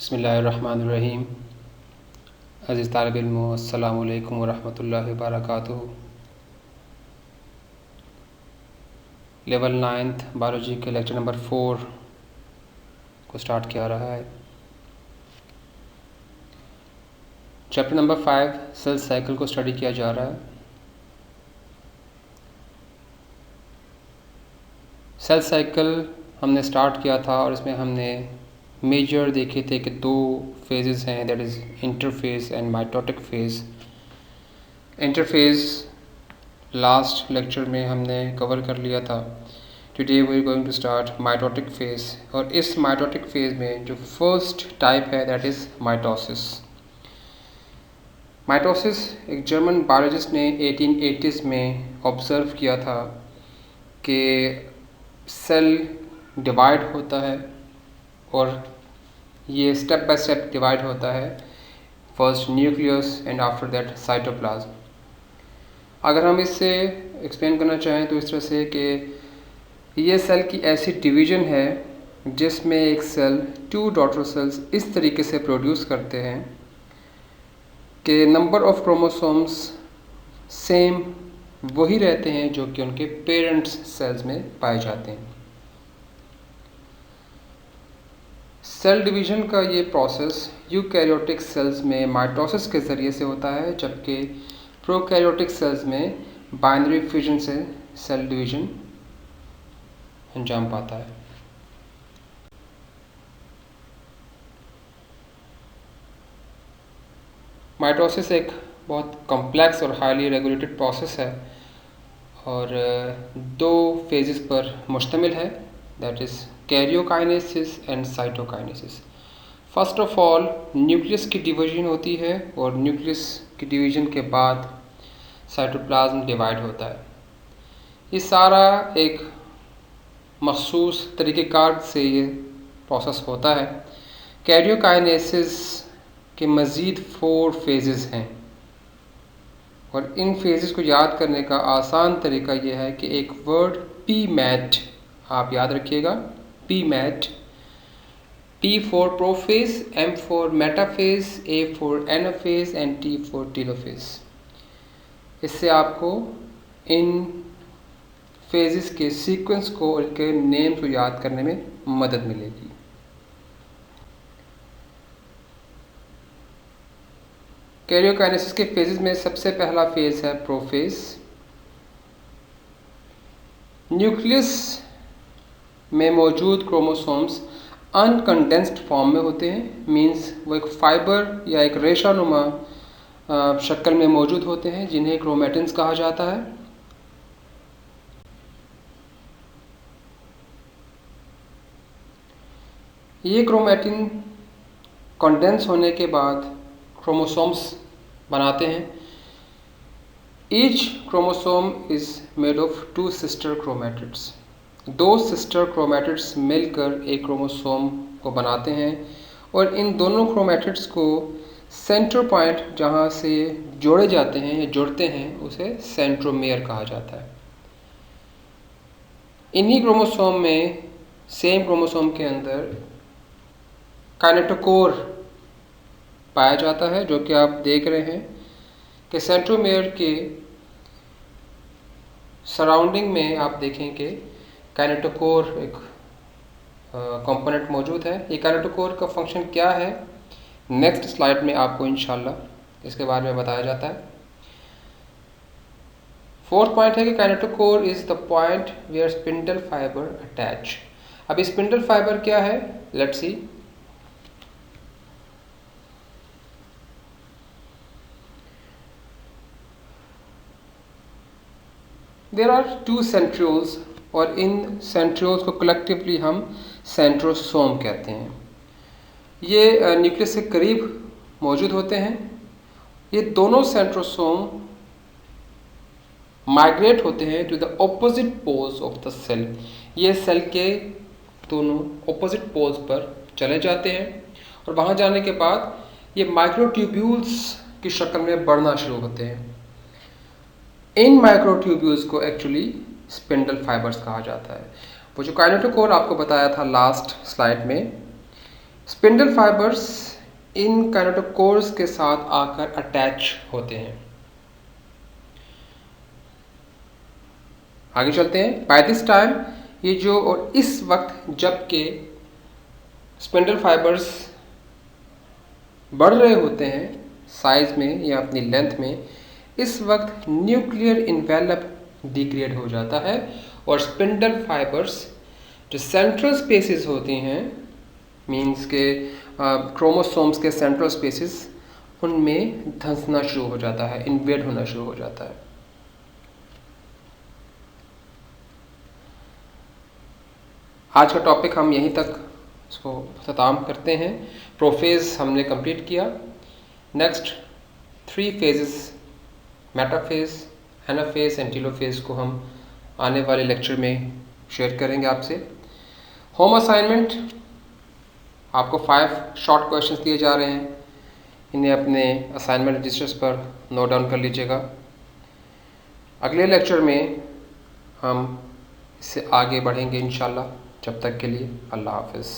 बिस्मिल्लाहिर्रहमानिर्रहीम। अज़ीज़ तालिब इल्मो, अस्सलामु अलैकुम वरहमतुल्लाहि वबरकातुहू। लेवल 9th बायोलॉजी के लेक्चर नंबर 4 को स्टार्ट किया रहा है। चैप्टर नंबर 5 सेल साइकिल को स्टडी किया जा रहा है। सेल साइकिल हमने स्टार्ट किया था और इसमें हमने मेजर देखे थे कि दो फेजेस हैं, that is interphase and mitotic phase. Interphase last lecture में हमने कवर कर लिया था। Today we are going to start mitotic phase, और इस माइटोटिक फेज में जो फर्स्ट टाइप है दैट इज़ माइटोसिस। माइटोसिस एक जर्मन बायोलॉजिस्ट ने 1880s में ऑब्जर्व किया था कि सेल डिवाइड होता है और ये स्टेप बाय स्टेप डिवाइड होता है, first nucleus and after that cytoplasm. अगर हम इससे एक्सप्लेन करना चाहें तो इस तरह से कि ये सेल की ऐसी डिवीज़न है जिसमें एक सेल 2 डॉटर सेल्स इस तरीके से प्रोड्यूस करते हैं कि नंबर ऑफ क्रोमोसोम्स सेम वही रहते हैं जो कि उनके पेरेंट्स सेल्स में पाए जाते हैं। सेल डिवीज़न का ये प्रोसेस यूकैरियोटिक सेल्स में माइटोसिस के ज़रिए से होता है, जबकि प्रोकैरियोटिक सेल्स में बाइनरी फ्यूजन से सेल डिवीज़न अंजाम पाता है। माइटोसिस एक बहुत कॉम्प्लेक्स और हाईली रेगुलेटेड प्रोसेस है और दो फेजेस पर मुश्तमिल है, that is karyokinesis and cytokinesis. First of all nucleus की डिवीज़न होती है और न्यूक्लियस की डिवीज़न के बाद साइटोप्लाज्म डिवाइड होता है। ये सारा एक मखसूस तरीक़ेकार से ये प्रोसेस होता है। कैरियोकाइनेसिस के मज़ीद 4 फेजेस हैं और इन फेजेस को याद करने का आसान तरीका यह है कि एक वर्ड पी-मैट आप याद रखिएगा। P-mat, P for prophase, M for metaphase, A for anaphase and T for telophase। इससे आपको इन फेजेस के सीक्वेंस को और इनके नेम को याद करने में मदद मिलेगी। कैरियोकाइनेसिस के फेजेस में सबसे पहला फेज है प्रोफेज। न्यूक्लियस में मौजूद क्रोमोसोम्स अनकंडेंस्ड फॉर्म में होते हैं, मींस वो एक फाइबर या एक रेशानुमा शक्ल में मौजूद होते हैं जिन्हें क्रोमैटिन्स कहा जाता है। ये क्रोमैटिन कंडेंस होने के बाद क्रोमोसोम्स बनाते हैं। Each chromosome is made of 2 sister chromatids. 2 sister chromatids मिलकर एक क्रोमोसोम को बनाते हैं और इन दोनों क्रोमैटिड्स को सेंटर पॉइंट जहाँ से जोड़े जाते हैं या जुड़ते हैं उसे सेंट्रोमेयर कहा जाता है। इन्हीं क्रोमोसोम में, सेम क्रोमोसोम के अंदर काइनेटोकोर पाया जाता है, जो कि आप देख रहे हैं कि सेंट्रोमेयर के सराउंडिंग में आप देखें कि काइनेटोकोर एक कंपोनेंट मौजूद है। ये काइनेटोकोर का फंक्शन क्या है नेक्स्ट स्लाइड में आपको इंशाल्लाह इसके बारे में बताया जाता है। 4th पॉइंट है कि kinetochore is the point where spindle fibre attach. अब स्पिंडल फाइबर क्या है, let's see. There are 2 centrioles और इन सेंट्रियोल्स को कलेक्टिवली हम सेंट्रोसोम कहते हैं। ये न्यूक्लियस के करीब मौजूद होते हैं। ये दोनों सेंट्रोसोम माइग्रेट होते हैं to the opposite poles of the cell. ये सेल के दोनों ऑपोजिट पोल्स पर चले जाते हैं और वहाँ जाने के बाद ये माइक्रोट्यूब्यूल्स की शक्ल में बढ़ना शुरू होते हैं। इन माइक्रोट्यूब्यूल्स को एक्चुअली स्पिंडल फाइबर्स कहा जाता है। वो जो काइनेटोकोर आपको बताया था लास्ट स्लाइड में, स्पिंडल फाइबर्स इन काइनेटोकोर्स के साथ आकर अटैच होते हैं। आगे चलते हैं। बाय दिस टाइम ये जो और इस वक्त जबकि स्पिंडल फाइबर्स बढ़ रहे होते हैं साइज में या अपनी लेंथ में, इस वक्त न्यूक्लियर इन्वेलप डिग्रेड हो जाता है और स्पिंडल फाइबर्स जो सेंट्रल स्पेसेस होती हैं, मींस के क्रोमोसोम्स के सेंट्रल स्पेसेस, उनमें धंसना शुरू हो जाता है, इन्वेड होना शुरू हो जाता है। आज का टॉपिक हम यहीं तक इसको ख़त्म करते हैं। प्रोफेज हमने कंप्लीट किया। Next 3 phases, metaphase, anaphase and telophase को हम आने वाले लेक्चर में शेयर करेंगे आपसे। होम असाइनमेंट, आपको 5 शॉर्ट क्वेश्चंस दिए जा रहे हैं, इन्हें अपने असाइनमेंट रजिस्टर्स पर नोट डाउन कर लीजिएगा। अगले लेक्चर में हम इससे आगे बढ़ेंगे इंशाल्लाह। जब तक के लिए अल्लाह हाफ़िज़।